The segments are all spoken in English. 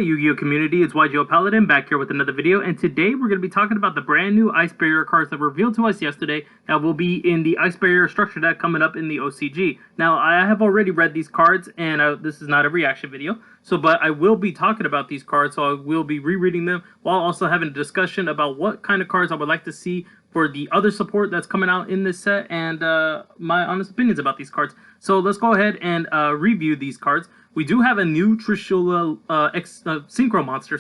Hey Yu-Gi-Oh community, it's YGO Paladin back here with another video, and today we're going to be talking about the brand new Ice Barrier cards that were revealed to us yesterday that will be in the Ice Barrier structure deck coming up in the OCG. Now, I have already read these cards, and this is not a reaction video, but I will be talking about these cards, so I will be rereading them while also having a discussion about what kind of cards I would like to see for the other support that's coming out in this set, and my honest opinions about these cards. So let's go ahead and review these cards. We do have a new Trishula Synchro monster,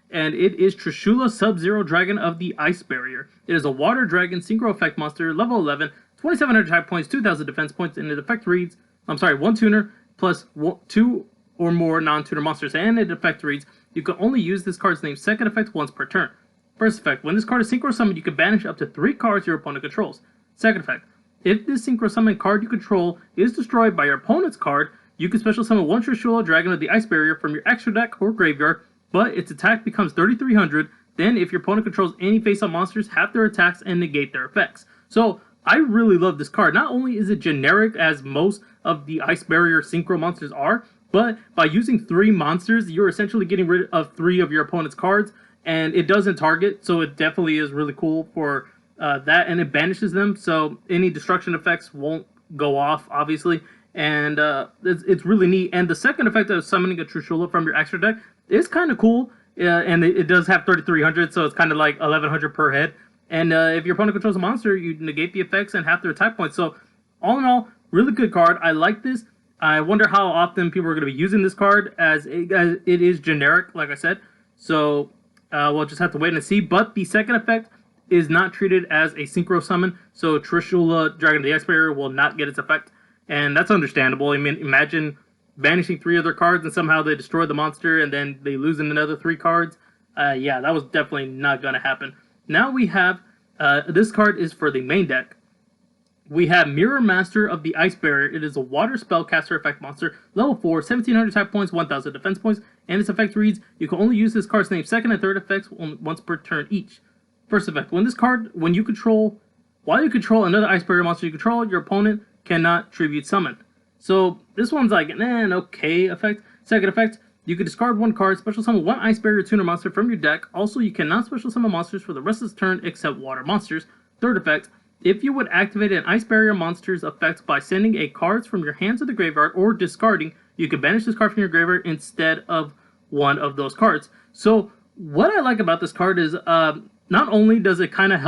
and it is Trishula Sub-Zero Dragon of the Ice Barrier. It is a Water Dragon Synchro Effect monster, level 11, 2,700 attack points, 2,000 defense points, and its effect reads, one tuner plus two or more non-tuner monsters, and its effect reads, you can only use this card's name's second effect once per turn. First effect, when this card is Synchro Summoned, you can banish up to 3 cards your opponent controls. Second effect, if this Synchro Summon card you control is destroyed by your opponent's card, you can special summon one Trishula Dragon of the Ice Barrier from your extra deck or graveyard, but its attack becomes 3,300. Then, if your opponent controls any face-up monsters, half their attacks and negate their effects. So, I really love this card. Not only is it generic as most of the Ice Barrier Synchro monsters are, but by using 3 monsters, you're essentially getting rid of 3 of your opponent's cards, and it doesn't target, so it definitely is really cool for that, and it banishes them, so any destruction effects won't go off, obviously. And it's really neat. And the second effect of summoning a Trishula from your extra deck is kind of cool. And it does have 3,300, so it's kind of like 1,100 per head. And if your opponent controls a monster, you negate the effects and half their attack points. So all in all, really good card. I like this. I wonder how often people are going to be using this card, as it is generic, like I said. So we'll just have to wait and see. But the second effect is not treated as a Synchro Summon, so Trishula Dragon of the Ice Barrier will not get its effect. And that's understandable. I mean, imagine banishing 3 other cards and somehow they destroy the monster and then they lose in another 3 cards. Yeah, that was definitely not going to happen. Now we have, this card is for the main deck. We have Mirror Master of the Ice Barrier. It is a water spellcaster effect monster, level 4, 1,700 attack points, 1,000 defense points, and its effect reads, you can only use this card's name's second and third effects once per turn each. First effect, while you control another Ice Barrier monster you control, your opponent cannot tribute summon. So this one's like an okay effect. Second effect, you can discard 1 card, special summon 1 Ice Barrier tuner monster from your deck. Also, you cannot special summon monsters for the rest of the turn except water monsters. Third effect, if you would activate an Ice Barrier monster's effect by sending a card from your hand to the graveyard or discarding, you can banish this card from your graveyard instead of one of those cards. So what I like about this card is not only does it kind of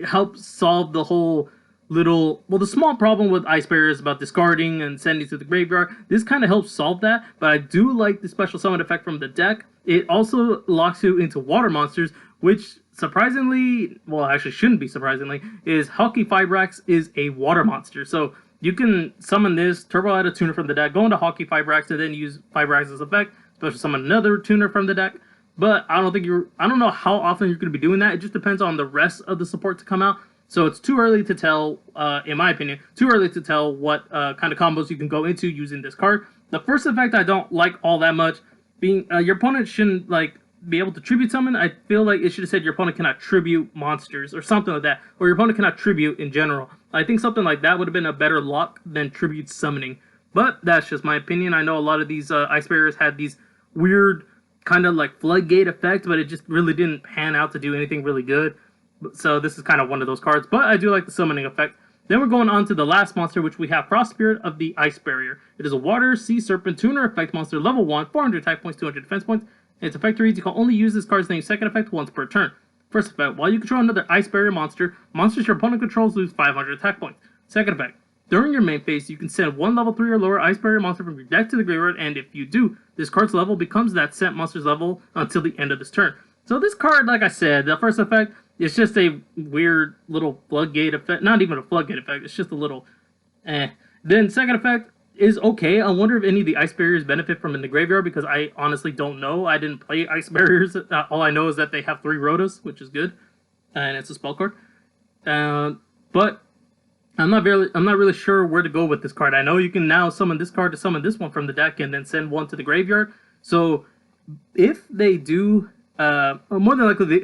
help solve the whole the small problem with Ice Barrier is about discarding and sending to the graveyard. This kind of helps solve that, but I do like the special summon effect from the deck. It also locks you into water monsters, which surprisingly, well, actually shouldn't be surprisingly, is Hockey Fibrax is a water monster. So you can summon this, turbo out a tuner from the deck, go into Hockey Fibrax, and then use Fibrax's effect, special summon another tuner from the deck. But I don't know how often you're going to be doing that. It just depends on the rest of the support to come out. So it's too early to tell, in my opinion, what kind of combos you can go into using this card. The first effect I don't like all that much. Being your opponent shouldn't be able to tribute summon. I feel like it should have said your opponent cannot tribute monsters or something like that, or your opponent cannot tribute in general. I think something like that would have been a better lock than tribute summoning. But that's just my opinion. I know a lot of these Ice Barriers had these weird kind of like floodgate effect, but it just really didn't pan out to do anything really good. So this is kind of one of those cards, but I do like the summoning effect. Then we're going on to the last monster, which we have Frost Spirit of the Ice Barrier. It is a Water Sea Serpent tuner effect monster, level 1, 400 attack points, 200 defense points. And its effect reads, you can only use this card's name's second effect once per turn. First effect, while you control another Ice Barrier monster, monsters your opponent controls lose 500 attack points. Second effect, during your main phase, you can send 1 level 3 or lower Ice Barrier monster from your deck to the graveyard, and if you do, this card's level becomes that sent monster's level until the end of this turn. So this card, like I said, the first effect, it's just a weird little floodgate effect. Not even a floodgate effect. It's just a little Then second effect is okay. I wonder if any of the Ice Barriers benefit from in the graveyard, because I honestly don't know. I didn't play Ice Barriers. All I know is that they have 3 Rotas, which is good. And it's a spell card. But I'm not really sure where to go with this card. I know you can now summon this card to summon this one from the deck and then send one to the graveyard. So if they do, more than likely,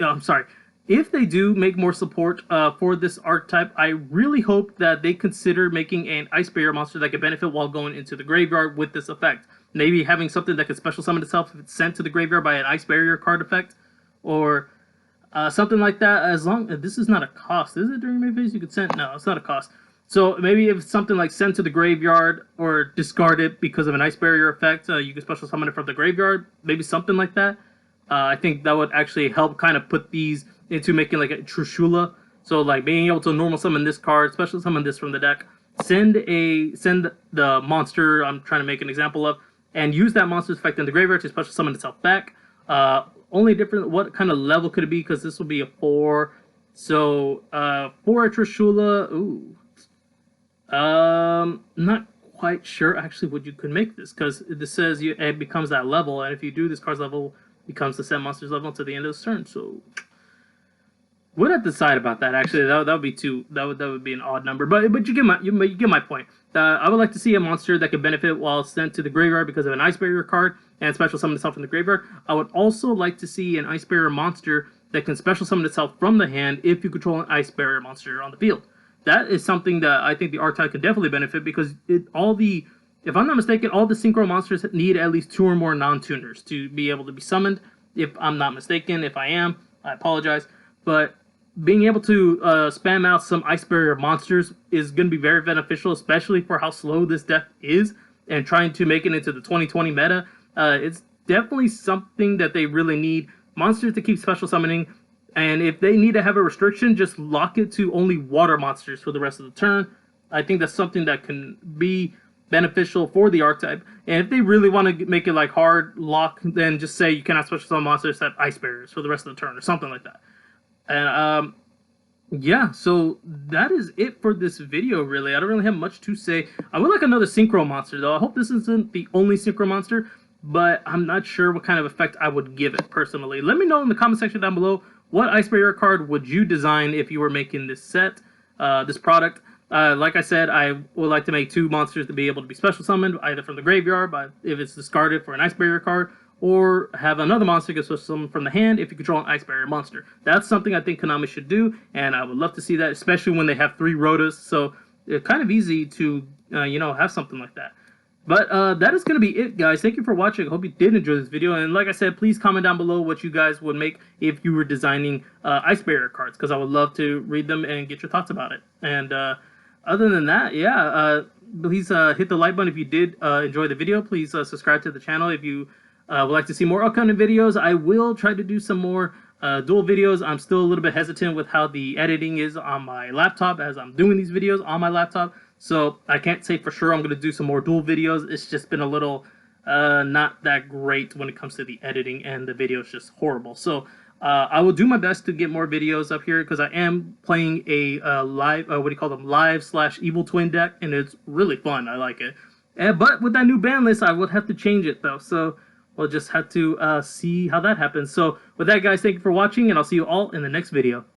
if they do make more support for this archetype, I really hope that they consider making an Ice Barrier monster that can benefit while going into the graveyard with this effect. maybe having something that can special summon itself if it's sent to the graveyard by an Ice Barrier card effect, or something like that. As long as this is not a cost, is it during main phase? You could send. No, it's not a cost. So maybe if it's something like sent to the graveyard or discard it because of an Ice Barrier effect, you can special summon it from the graveyard. Maybe something like that. I think that would actually help kind of put these into making like a Trishula. So like being able to normal summon this card, special summon this from the deck, send the monster I'm trying to make an example of, and use that monster's effect in the graveyard to special summon itself back. Only different, what kind of level could it be? Because this will be a 4. So for a Trishula, ooh. Not quite sure actually what you could make this, because this says it becomes that level, and if you do, this card's level becomes the set monster's level until the end of the turn. So we'd have to decide about that. Actually, that would be too. That would be an odd number. But you get my point. I would like to see a monster that could benefit while sent to the graveyard because of an Ice Barrier card and special summon itself in the graveyard. I would also like to see an Ice Barrier monster that can special summon itself from the hand if you control an Ice Barrier monster on the field. That is something that I think the archetype could definitely benefit, because if I'm not mistaken, all the synchro monsters need at least 2 or more non-tuners to be able to be summoned. If I'm not mistaken, if I am, I apologize. But being able to spam out some Ice Barrier monsters is going to be very beneficial, especially for how slow this deck is and trying to make it into the 2020 meta. It's definitely something that they really need. Monsters to keep special summoning. And if they need to have a restriction, just lock it to only water monsters for the rest of the turn. I think that's something that can be beneficial for the archetype. And if they really want to make it like hard lock, then just say you cannot special summon monsters that Ice Barriers for the rest of the turn or something like that. And yeah, so that is it for this video, really. I don't really have much to say. I would like another synchro monster, though. I hope this isn't the only synchro monster, but I'm not sure what kind of effect I would give it personally. Let me know in the comment section down below. What Ice Barrier card would you design if you were making this set, this product? Like I said, I would like to make 2 monsters to be able to be special summoned, either from the graveyard, if it's discarded for an Ice Barrier card, or have another monster get special summoned from the hand if you control an Ice Barrier monster. That's something I think Konami should do, and I would love to see that, especially when they have 3 Rotas, so it's kind of easy to, have something like that. But that is going to be it, guys. Thank you for watching. I hope you did enjoy this video. And like I said, please comment down below what you guys would make if you were designing Ice Barrier cards, because I would love to read them and get your thoughts about it. And other than that, yeah, please hit the like button if you did enjoy the video. Please subscribe to the channel if you would like to see more upcoming videos. I will try to do some more dual videos. I'm still a little bit hesitant with how the editing is on my laptop as I'm doing these videos on my laptop. So I can't say for sure I'm going to do some more dual videos. It's just been a little not that great when it comes to the editing, and the video is just horrible. So I will do my best to get more videos up here, because I am playing a live, live/evil twin deck, and it's really fun. I like it. But with that new ban list, I would have to change it though. So we'll just have to see how that happens. So with that, guys, thank you for watching, and I'll see you all in the next video.